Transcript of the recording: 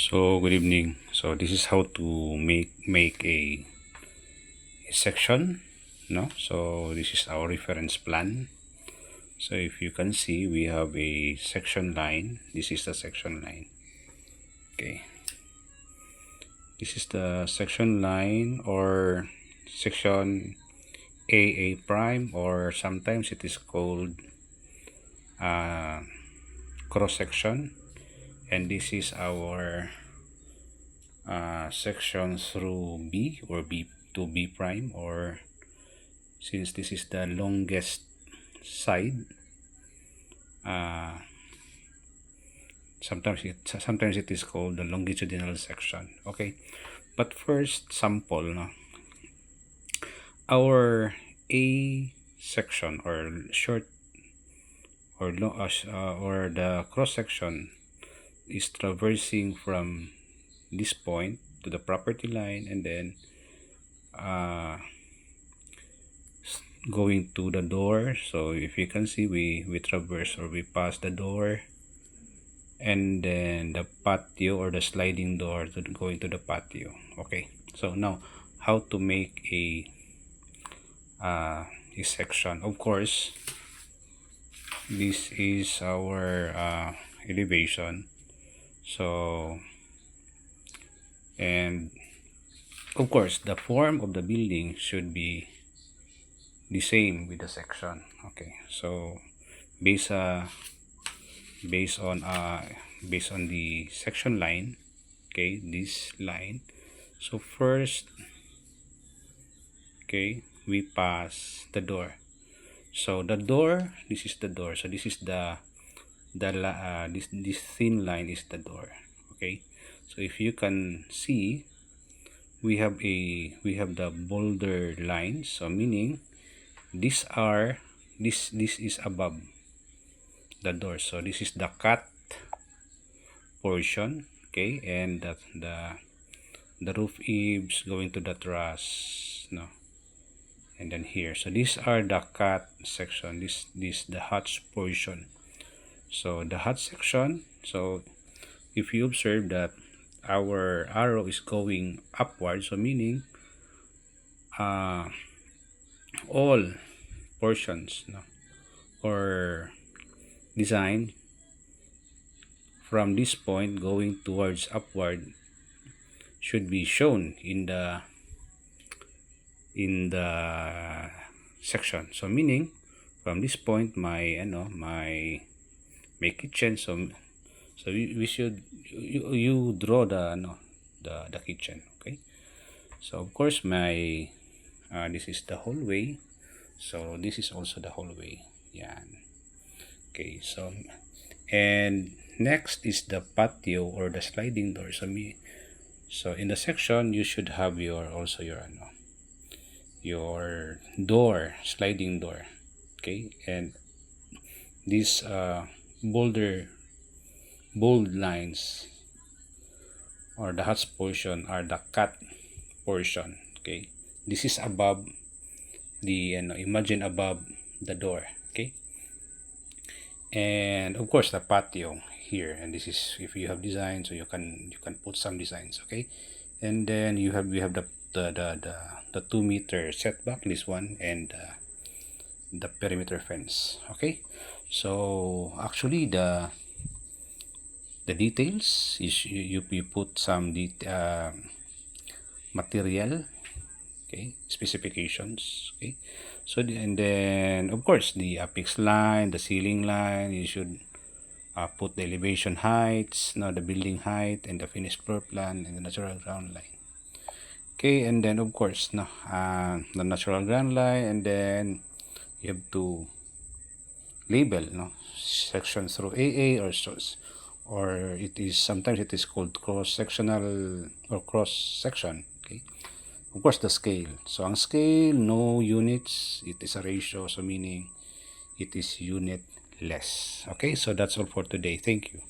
So good evening. So this is how to make a section, no? So this is our reference plan. So if you can see, we have a section line. This is the section line. Okay. This is the section line or section AA prime, or sometimes it is called cross section, and this is our section through B or B to B prime, or since this is the longest side, sometimes it is called the longitudinal section. Okay, but first sample, no? Our A section or short or long or the cross section is traversing from this point to the property line, and then going to the door. So if you can see, we traverse or we pass the door, and then the patio or the sliding door to going to the patio. Okay, so now how to make a section. Of course, this is our elevation. So, and of course the form of the building should be the same with the section. Okay, so based on the section line, okay, this line. So first, okay, we pass the door. So the door, this is the door. So this is this thin line is the door. Okay, so if you can see, we have the boulder lines. So meaning this is above the door. So this is the cut portion. Okay, and the roof eaves going to the truss, no, and then here. So these are the cut section. This the hatch portion. So the hatch section, so if you observe that our arrow is going upward, so meaning all portions, no, or design from this point going towards upward should be shown in the section. So meaning from this point, my kitchen. So we should you draw the kitchen. Okay, so of course my this is the hallway, so this is also the hallway. Yeah. Okay, so and next is the patio or the sliding door. So in the section you should have your your door, sliding door. Okay, and these bold lines or the hatch portion are the cut portion. Okay, this is above the imagine above the door. Okay, and of course the patio here, and this is if you have design, so you can put some designs. Okay, and then we have the 2-meter setback, this one, and the perimeter fence. Okay, so actually the details is you put some material, okay, specifications. Okay, so and then of course the apex line, the ceiling line, you should put the elevation heights, now the building height, and the finished floor plan, and the natural ground line. Okay, and then of course the natural ground line, and then you have to label section through AA, or it is sometimes it is called cross sectional or cross section. Okay, of course the scale. So ang scale, no units, it is a ratio, so meaning it is unit less. Okay, so that's all for today. Thank you.